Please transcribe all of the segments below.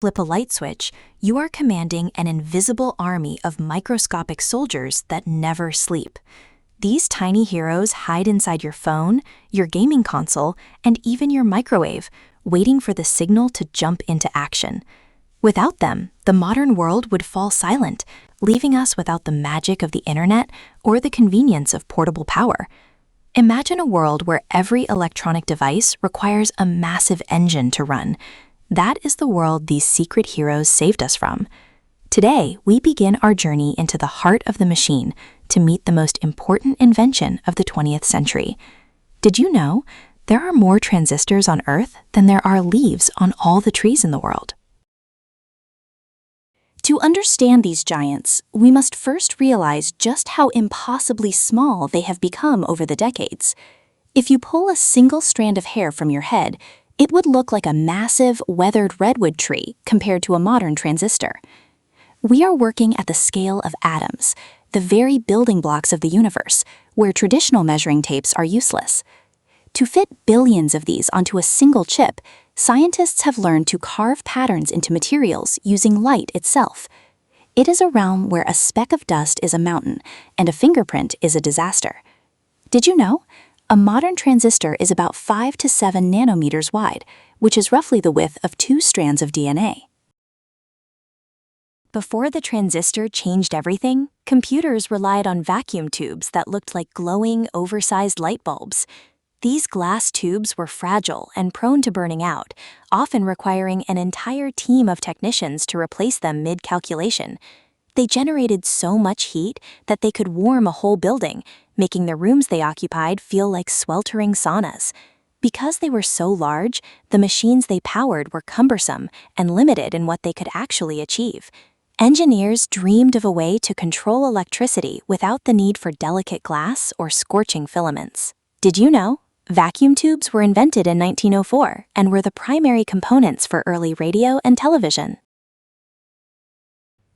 Flip a light switch, you are commanding an invisible army of microscopic soldiers that never sleep. These tiny heroes hide inside your phone, your gaming console, and even your microwave, waiting for the signal to jump into action. Without them, the modern world would fall silent, leaving us without the magic of the internet or the convenience of portable power. Imagine a world where every electronic device requires a massive engine to run. That is the world these secret heroes saved us from. Today, we begin our journey into the heart of the machine to meet the most important invention of the 20th century. Did you know there are more transistors on Earth than there are leaves on all the trees in the world? To understand these giants, we must first realize just how impossibly small they have become over the decades. If you pull a single strand of hair from your head, it would look like a massive, weathered redwood tree compared to a modern transistor. We are working at the scale of atoms, the very building blocks of the universe, where traditional measuring tapes are useless. To fit billions of these onto a single chip, scientists have learned to carve patterns into materials using light itself. It is a realm where a speck of dust is a mountain and a fingerprint is a disaster. Did you know? A modern transistor is about 5 to 7 nanometers wide, which is roughly the width of 2 strands of DNA. Before the transistor changed everything, computers relied on vacuum tubes that looked like glowing, oversized light bulbs. These glass tubes were fragile and prone to burning out, often requiring an entire team of technicians to replace them mid-calculation. They generated so much heat that they could warm a whole building, making the rooms they occupied feel like sweltering saunas. Because they were so large, the machines they powered were cumbersome and limited in what they could actually achieve. Engineers dreamed of a way to control electricity without the need for delicate glass or scorching filaments. Did you know? Vacuum tubes were invented in 1904 and were the primary components for early radio and television.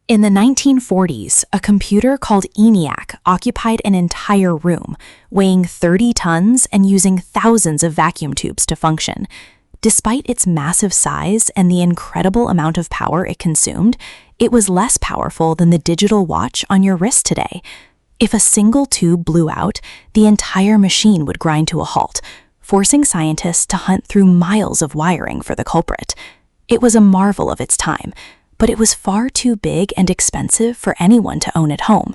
In the 1940s, a computer called ENIAC occupied an entire room, weighing 30 tons and using thousands of vacuum tubes to function. Despite its massive size and the incredible amount of power it consumed, it was less powerful than the digital watch on your wrist today. If a single tube blew out, the entire machine would grind to a halt, forcing scientists to hunt through miles of wiring for the culprit. It was a marvel of its time, but it was far too big and expensive for anyone to own at home.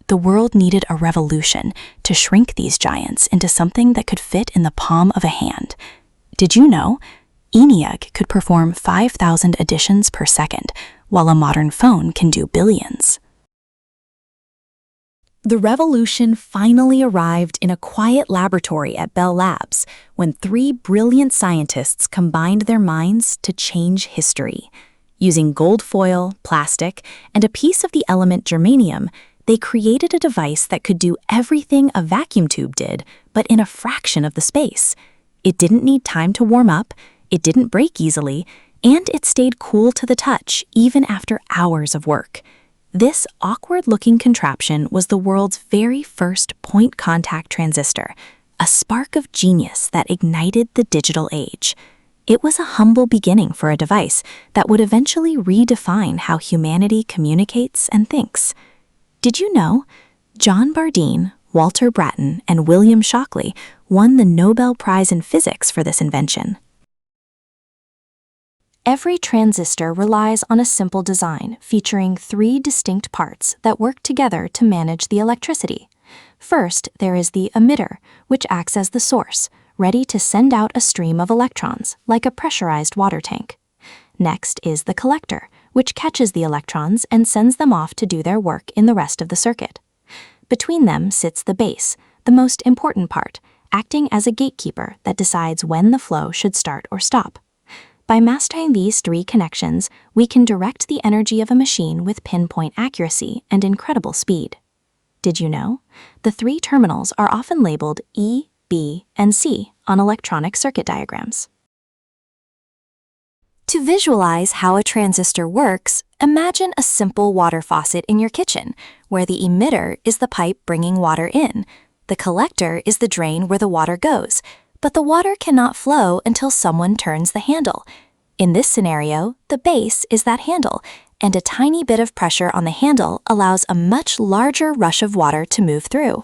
The world needed a revolution to shrink these giants into something that could fit in the palm of a hand. Did you know? ENIAC could perform 5,000 additions per second, while a modern phone can do billions. The revolution finally arrived in a quiet laboratory at Bell Labs when 3 brilliant scientists combined their minds to change history. Using gold foil, plastic, and a piece of the element germanium, they created a device that could do everything a vacuum tube did, but in a fraction of the space. It didn't need time to warm up, it didn't break easily, and it stayed cool to the touch even after hours of work. This awkward-looking contraption was the world's very first point-contact transistor, a spark of genius that ignited the digital age. It was a humble beginning for a device that would eventually redefine how humanity communicates and thinks. Did you know? John Bardeen, Walter Brattain, and William Shockley won the Nobel Prize in Physics for this invention. Every transistor relies on a simple design featuring 3 distinct parts that work together to manage the electricity. First, there is the emitter, which acts as the source, ready to send out a stream of electrons, like a pressurized water tank. Next is the collector, which catches the electrons and sends them off to do their work in the rest of the circuit. Between them sits the base, the most important part, acting as a gatekeeper that decides when the flow should start or stop. By mastering these 3 connections, we can direct the energy of a machine with pinpoint accuracy and incredible speed. Did you know? The 3 terminals are often labeled E, B, and C on electronic circuit diagrams. To visualize how a transistor works, imagine a simple water faucet in your kitchen, where the emitter is the pipe bringing water in. The collector is the drain where the water goes, but the water cannot flow until someone turns the handle. In this scenario, the base is that handle, and a tiny bit of pressure on the handle allows a much larger rush of water to move through.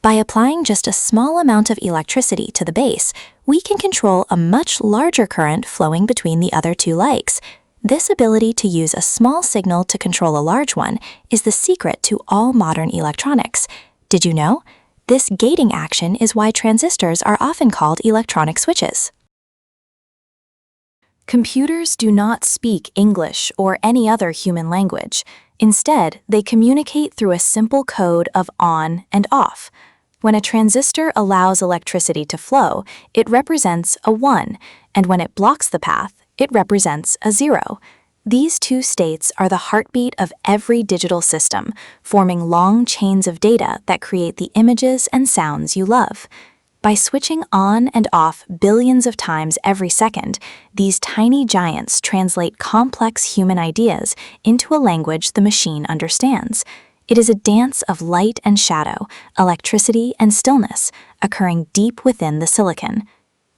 By applying just a small amount of electricity to the base, we can control a much larger current flowing between the other two legs. This ability to use a small signal to control a large one is the secret to all modern electronics. Did you know? This gating action is why transistors are often called electronic switches. Computers do not speak English or any other human language. Instead, they communicate through a simple code of on and off. When a transistor allows electricity to flow, it represents a 1, and when it blocks the path, it represents a 0. These two states are the heartbeat of every digital system, forming long chains of data that create the images and sounds you love. By switching on and off billions of times every second, these tiny giants translate complex human ideas into a language the machine understands. It is a dance of light and shadow, electricity and stillness, occurring deep within the silicon.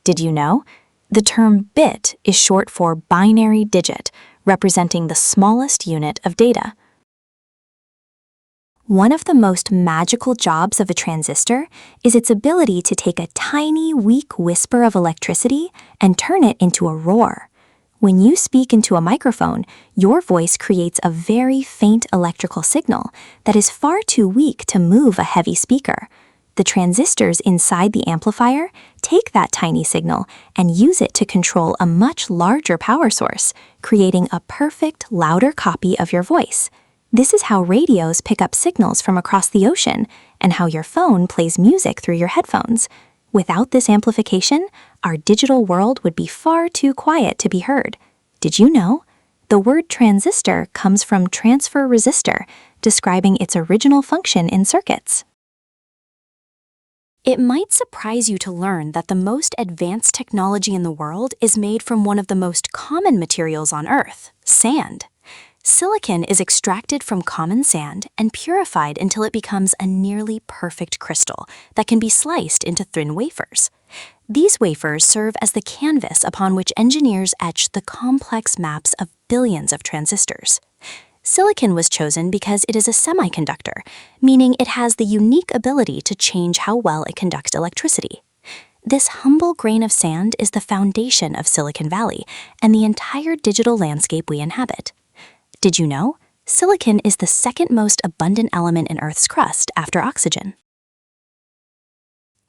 Did you know? The term bit is short for binary digit, representing the smallest unit of data. One of the most magical jobs of a transistor is its ability to take a tiny, weak whisper of electricity and turn it into a roar. When you speak into a microphone, your voice creates a very faint electrical signal that is far too weak to move a heavy speaker. The transistors inside the amplifier take that tiny signal and use it to control a much larger power source, creating a perfect, louder copy of your voice. This is how radios pick up signals from across the ocean and how your phone plays music through your headphones. Without this amplification, our digital world would be far too quiet to be heard. Did you know? The word transistor comes from transfer resistor, describing its original function in circuits. It might surprise you to learn that the most advanced technology in the world is made from one of the most common materials on Earth, sand. Silicon is extracted from common sand and purified until it becomes a nearly perfect crystal that can be sliced into thin wafers. These wafers serve as the canvas upon which engineers etch the complex maps of billions of transistors. Silicon was chosen because it is a semiconductor, meaning it has the unique ability to change how well it conducts electricity. This humble grain of sand is the foundation of Silicon Valley and the entire digital landscape we inhabit. Did you know? Silicon is the second most abundant element in Earth's crust after oxygen.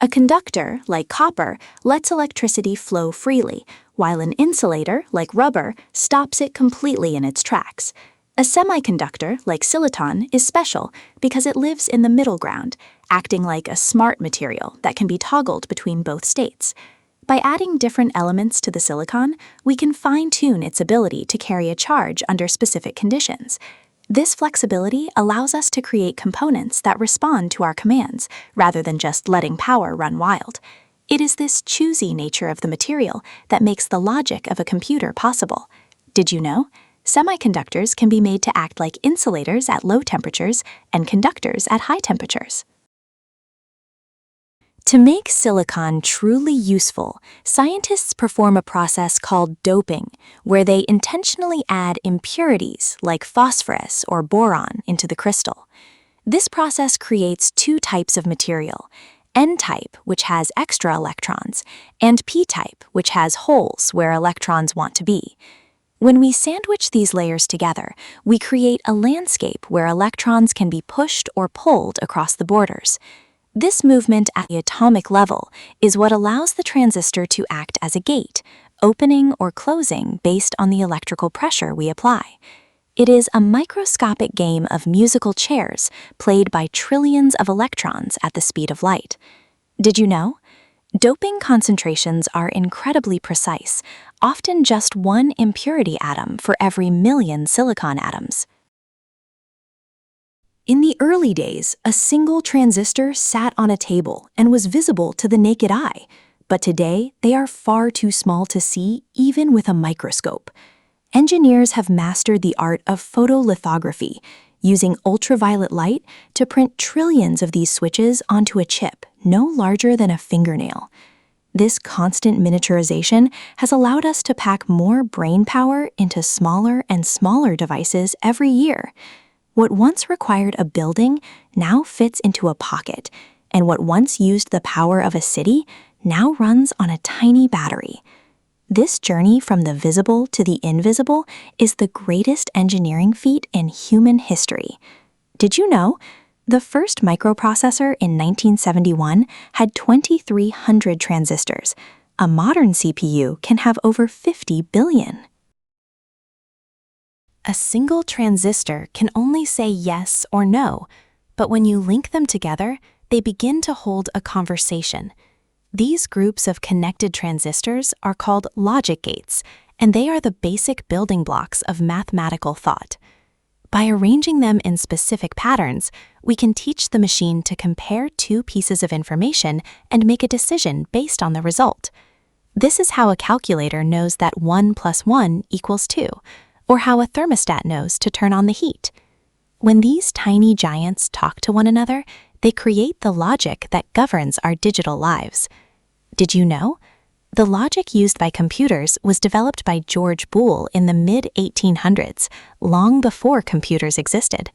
A conductor, like copper, lets electricity flow freely, while an insulator, like rubber, stops it completely in its tracks. A semiconductor, like silicon, is special because it lives in the middle ground, acting like a smart material that can be toggled between both states. By adding different elements to the silicon, we can fine-tune its ability to carry a charge under specific conditions. This flexibility allows us to create components that respond to our commands, rather than just letting power run wild. It is this choosy nature of the material that makes the logic of a computer possible. Did you know? Semiconductors can be made to act like insulators at low temperatures and conductors at high temperatures. To make silicon truly useful, scientists perform a process called doping, where they intentionally add impurities like phosphorus or boron into the crystal. This process creates two types of material: N-type, which has extra electrons, and P-type, which has holes where electrons want to be. When we sandwich these layers together, we create a landscape where electrons can be pushed or pulled across the borders. This movement at the atomic level is what allows the transistor to act as a gate, opening or closing based on the electrical pressure we apply. It is a microscopic game of musical chairs played by trillions of electrons at the speed of light. Did you know? Doping concentrations are incredibly precise, often just one impurity atom for every million silicon atoms. In the early days, a single transistor sat on a table and was visible to the naked eye, but today they are far too small to see even with a microscope. Engineers have mastered the art of photolithography, using ultraviolet light to print trillions of these switches onto a chip no larger than a fingernail. This constant miniaturization has allowed us to pack more brain power into smaller and smaller devices every year. What once required a building now fits into a pocket, and what once used the power of a city now runs on a tiny battery. This journey from the visible to the invisible is the greatest engineering feat in human history. Did you know? The first microprocessor in 1971 had 2,300 transistors. A modern CPU can have over 50 billion. A single transistor can only say yes or no, but when you link them together, they begin to hold a conversation. These groups of connected transistors are called logic gates, and they are the basic building blocks of mathematical thought. By arranging them in specific patterns, we can teach the machine to compare two pieces of information and make a decision based on the result. This is how a calculator knows that 1 + 1 = 2, or how a thermostat knows to turn on the heat. When these tiny giants talk to one another, they create the logic that governs our digital lives. Did you know? The logic used by computers was developed by George Boole in the mid-1800s, long before computers existed.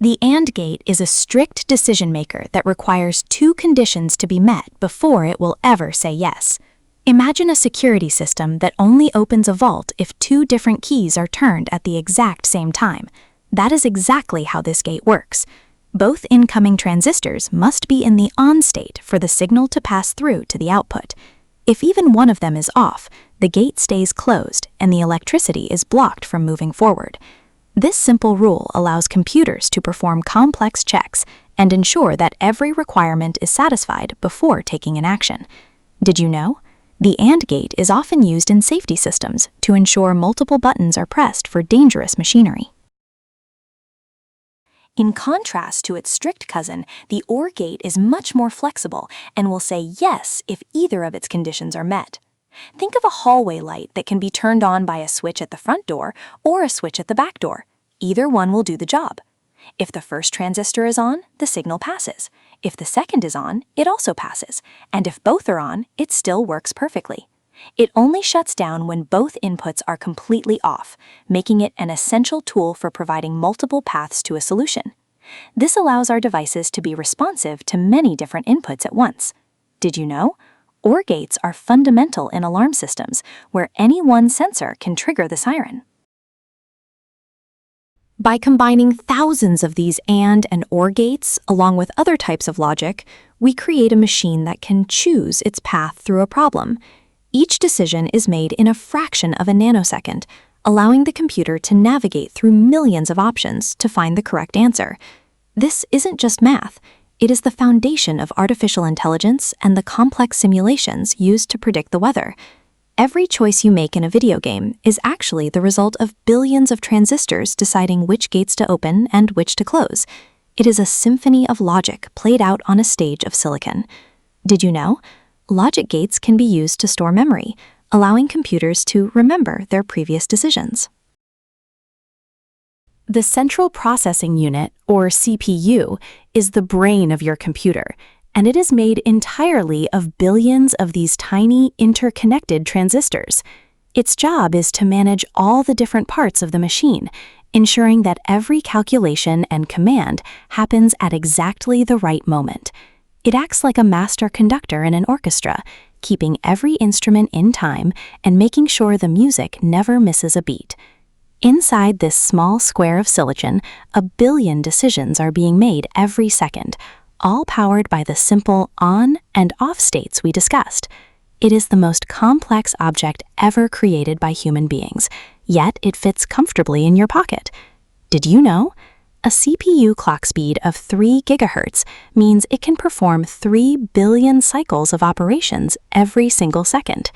The AND gate is a strict decision maker that requires two conditions to be met before it will ever say yes. Imagine a security system that only opens a vault if two different keys are turned at the exact same time. That is exactly how this gate works. Both incoming transistors must be in the on state for the signal to pass through to the output. If even one of them is off, the gate stays closed and the electricity is blocked from moving forward. This simple rule allows computers to perform complex checks and ensure that every requirement is satisfied before taking an action. Did you know? The AND gate is often used in safety systems to ensure multiple buttons are pressed for dangerous machinery. In contrast to its strict cousin, the OR gate is much more flexible and will say yes if either of its conditions are met. Think of a hallway light that can be turned on by a switch at the front door or a switch at the back door. Either one will do the job. If the first transistor is on, the signal passes. If the second is on, it also passes. And if both are on, it still works perfectly. It only shuts down when both inputs are completely off, making it an essential tool for providing multiple paths to a solution. This allows our devices to be responsive to many different inputs at once. Did you know? OR gates are fundamental in alarm systems, where any one sensor can trigger the siren. By combining thousands of these AND and OR gates, along with other types of logic, we create a machine that can choose its path through a problem. Each decision is made in a fraction of a nanosecond, allowing the computer to navigate through millions of options to find the correct answer. This isn't just math. It is the foundation of artificial intelligence and the complex simulations used to predict the weather. Every choice you make in a video game is actually the result of billions of transistors deciding which gates to open and which to close. It is a symphony of logic played out on a stage of silicon. Did you know? Logic gates can be used to store memory, allowing computers to remember their previous decisions. The Central Processing Unit, or CPU, is the brain of your computer, and it is made entirely of billions of these tiny, interconnected transistors. Its job is to manage all the different parts of the machine, ensuring that every calculation and command happens at exactly the right moment. It acts like a master conductor in an orchestra, keeping every instrument in time and making sure the music never misses a beat. Inside this small square of silicon, 1 billion decisions are being made every second, all powered by the simple on and off states we discussed. It is the most complex object ever created by human beings, yet it fits comfortably in your pocket. Did you know? A CPU clock speed of 3 GHz means it can perform 3 billion cycles of operations every single second.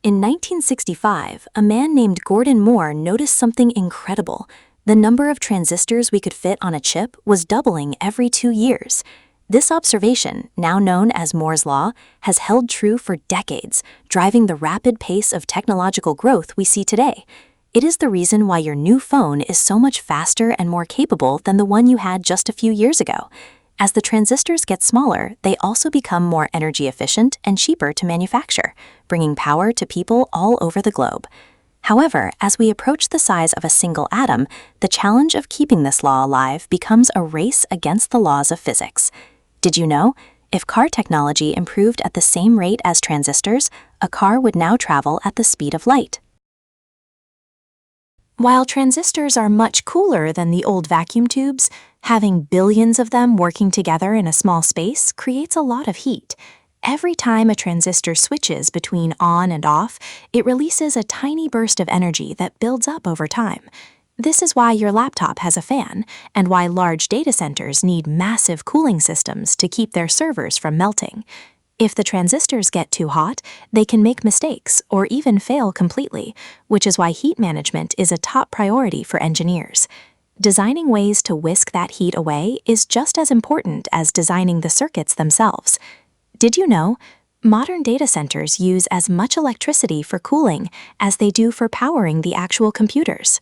In 1965, a man named Gordon Moore noticed something incredible. The number of transistors we could fit on a chip was doubling every 2 years. This observation, now known as Moore's Law, has held true for decades, driving the rapid pace of technological growth we see today. It is the reason why your new phone is so much faster and more capable than the one you had just a few years ago. As the transistors get smaller, they also become more energy efficient and cheaper to manufacture, bringing power to people all over the globe. However, as we approach the size of a single atom, the challenge of keeping this law alive becomes a race against the laws of physics. Did you know? If car technology improved at the same rate as transistors, a car would now travel at the speed of light. While transistors are much cooler than the old vacuum tubes, having billions of them working together in a small space creates a lot of heat. Every time a transistor switches between on and off, it releases a tiny burst of energy that builds up over time. This is why your laptop has a fan, and why large data centers need massive cooling systems to keep their servers from melting. If the transistors get too hot, they can make mistakes or even fail completely, which is why heat management is a top priority for engineers. Designing ways to whisk that heat away is just as important as designing the circuits themselves. Did you know? Modern data centers use as much electricity for cooling as they do for powering the actual computers.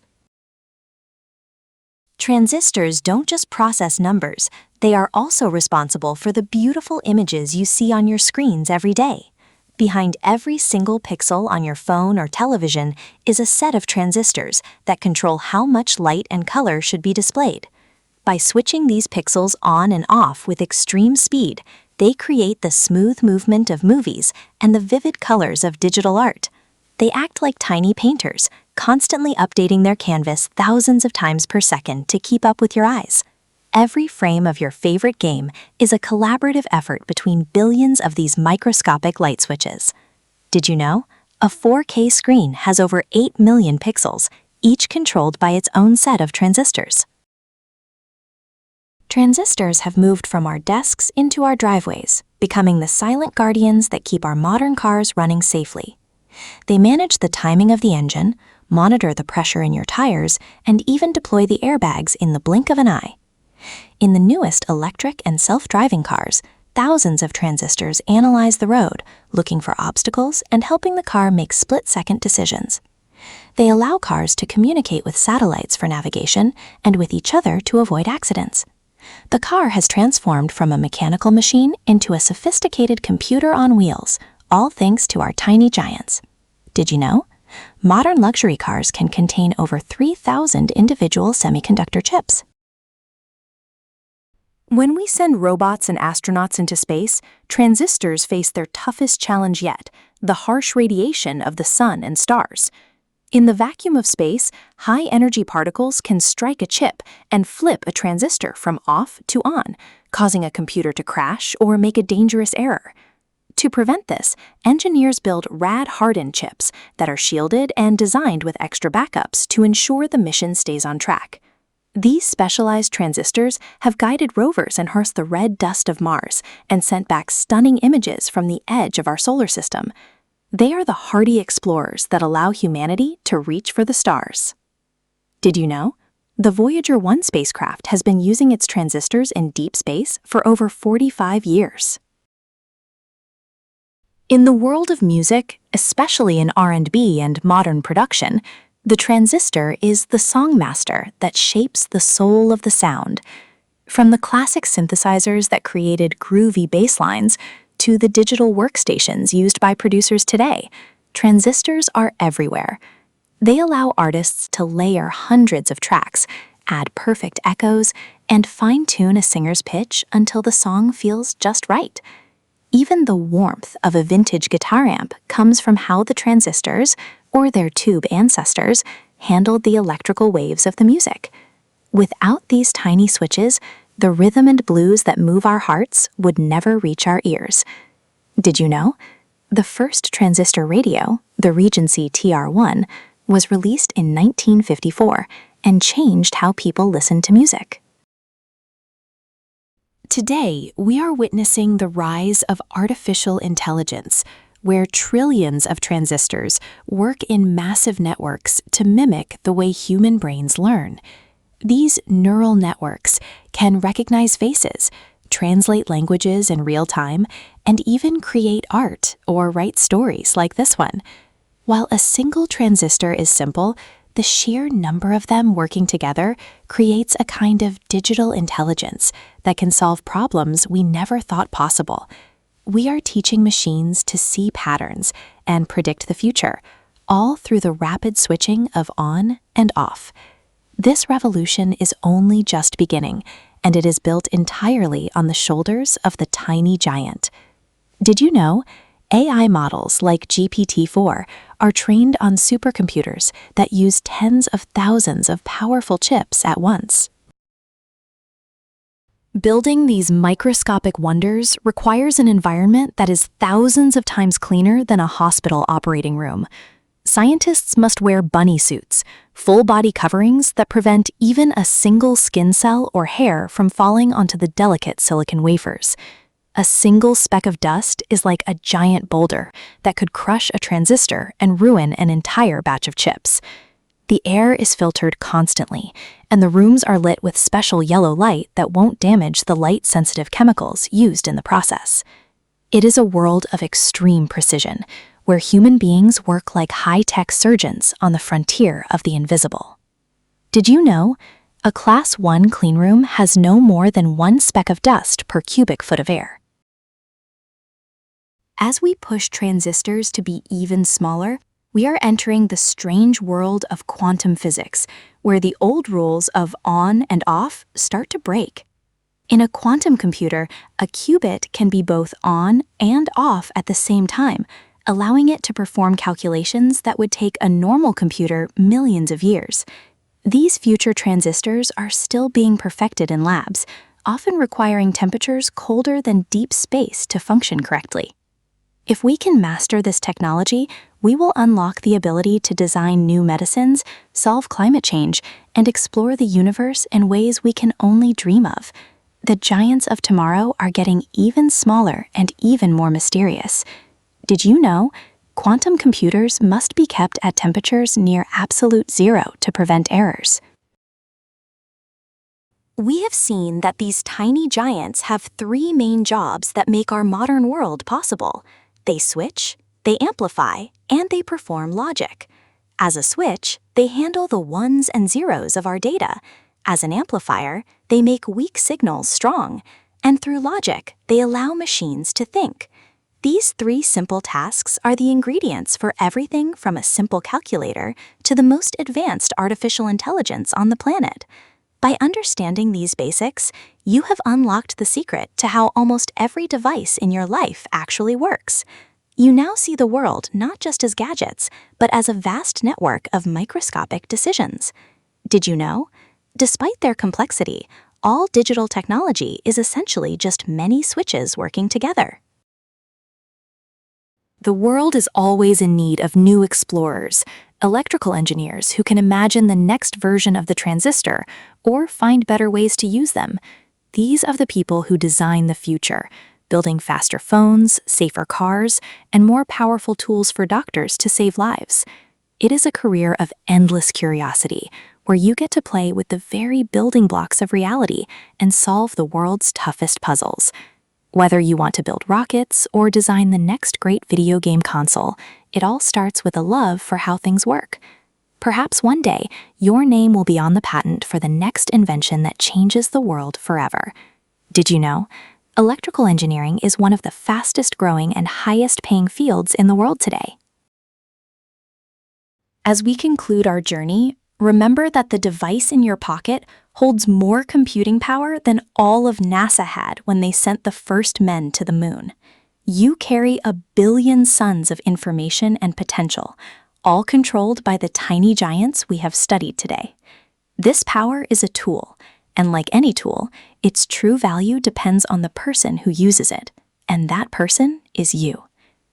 Transistors don't just process numbers, they are also responsible for the beautiful images you see on your screens every day. Behind every single pixel on your phone or television is a set of transistors that control how much light and color should be displayed. By switching these pixels on and off with extreme speed, they create the smooth movement of movies and the vivid colors of digital art. They act like tiny painters, constantly updating their canvas thousands of times per second to keep up with your eyes. Every frame of your favorite game is a collaborative effort between billions of these microscopic light switches. Did you know? A 4K screen has over 8 million pixels, each controlled by its own set of transistors. Transistors have moved from our desks into our driveways, becoming the silent guardians that keep our modern cars running safely. They manage the timing of the engine, monitor the pressure in your tires, and even deploy the airbags in the blink of an eye. In the newest electric and self-driving cars, thousands of transistors analyze the road, looking for obstacles and helping the car make split-second decisions. They allow cars to communicate with satellites for navigation and with each other to avoid accidents. The car has transformed from a mechanical machine into a sophisticated computer on wheels, all thanks to our tiny giants. Did you know? Modern luxury cars can contain over 3,000 individual semiconductor chips. When we send robots and astronauts into space, transistors face their toughest challenge yet, the harsh radiation of the sun and stars. In the vacuum of space, high-energy particles can strike a chip and flip a transistor from off to on, causing a computer to crash or make a dangerous error. To prevent this, engineers build rad-hardened chips that are shielded and designed with extra backups to ensure the mission stays on track. These specialized transistors have guided rovers and parsed the red dust of Mars and sent back stunning images from the edge of our solar system. They are the hardy explorers that allow humanity to reach for the stars. Did you know? The Voyager 1 spacecraft has been using its transistors in deep space for over 45 years. In the world of music, especially in R&B and modern production, the transistor is the songmaster that shapes the soul of the sound. From the classic synthesizers that created groovy bass lines to the digital workstations used by producers today, transistors are everywhere. They allow artists to layer hundreds of tracks, add perfect echoes, and fine-tune a singer's pitch until the song feels just right. Even the warmth of a vintage guitar amp comes from how the transistors, or their tube ancestors, handled the electrical waves of the music. Without these tiny switches, the rhythm and blues that move our hearts would never reach our ears. Did you know? The first transistor radio, the Regency TR-1, was released in 1954 and changed how people listened to music. Today, we are witnessing the rise of artificial intelligence, where trillions of transistors work in massive networks to mimic the way human brains learn. These neural networks can recognize faces, translate languages in real time, and even create art or write stories like this one. While a single transistor is simple, The sheer number of them working together creates a kind of digital intelligence that can solve problems we never thought possible. We are teaching machines to see patterns and predict the future, all through the rapid switching of on and off. This revolution is only just beginning, and it is built entirely on the shoulders of the tiny giant. Did you know? AI models like GPT-4 are trained on supercomputers that use tens of thousands of powerful chips at once. Building these microscopic wonders requires an environment that is thousands of times cleaner than a hospital operating room. Scientists must wear bunny suits, full-body coverings that prevent even a single skin cell or hair from falling onto the delicate silicon wafers. A single speck of dust is like a giant boulder that could crush a transistor and ruin an entire batch of chips. The air is filtered constantly, and the rooms are lit with special yellow light that won't damage the light-sensitive chemicals used in the process. It is a world of extreme precision, where human beings work like high-tech surgeons on the frontier of the invisible. Did you know? A Class 1 cleanroom has no more than 1 speck of dust per cubic foot of air. As we push transistors to be even smaller, we are entering the strange world of quantum physics, where the old rules of on and off start to break. In a quantum computer, a qubit can be both on and off at the same time, allowing it to perform calculations that would take a normal computer millions of years. These future transistors are still being perfected in labs, often requiring temperatures colder than deep space to function correctly. If we can master this technology, we will unlock the ability to design new medicines, solve climate change, and explore the universe in ways we can only dream of. The giants of tomorrow are getting even smaller and even more mysterious. Did you know? Quantum computers must be kept at temperatures near absolute zero to prevent errors. We have seen that these tiny giants have 3 main jobs that make our modern world possible. They switch, they amplify, and they perform logic. As a switch, they handle the ones and zeros of our data. As an amplifier, they make weak signals strong. And through logic, they allow machines to think. These 3 simple tasks are the ingredients for everything from a simple calculator to the most advanced artificial intelligence on the planet. By understanding these basics, you have unlocked the secret to how almost every device in your life actually works. You now see the world not just as gadgets, but as a vast network of microscopic decisions. Did you know? Despite their complexity, all digital technology is essentially just many switches working together. The world is always in need of new explorers, electrical engineers who can imagine the next version of the transistor or find better ways to use them. These are the people who design the future, building faster phones, safer cars, and more powerful tools for doctors to save lives. It is a career of endless curiosity, where you get to play with the very building blocks of reality and solve the world's toughest puzzles. Whether you want to build rockets or design the next great video game console, it all starts with a love for how things work. Perhaps one day, your name will be on the patent for the next invention that changes the world forever. Did you know? Electrical engineering is one of the fastest growing and highest paying fields in the world today. As we conclude our journey, remember that the device in your pocket holds more computing power than all of NASA had when they sent the first men to the moon. You carry 1 billion suns of information and potential, all controlled by the tiny giants we have studied today. This power is a tool, and like any tool, its true value depends on the person who uses it, and that person is you.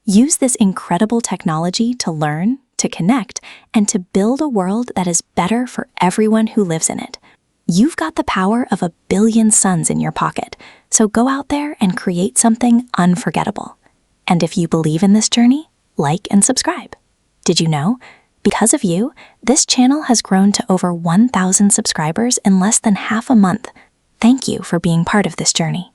Use this incredible technology to learn, to connect, and to build a world that is better for everyone who lives in it. You've got the power of 1 billion suns in your pocket, so go out there and create something unforgettable. And if you believe in this journey, like and subscribe. Did you know? Because of you, this channel has grown to over 1,000 subscribers in less than half a month. Thank you for being part of this journey.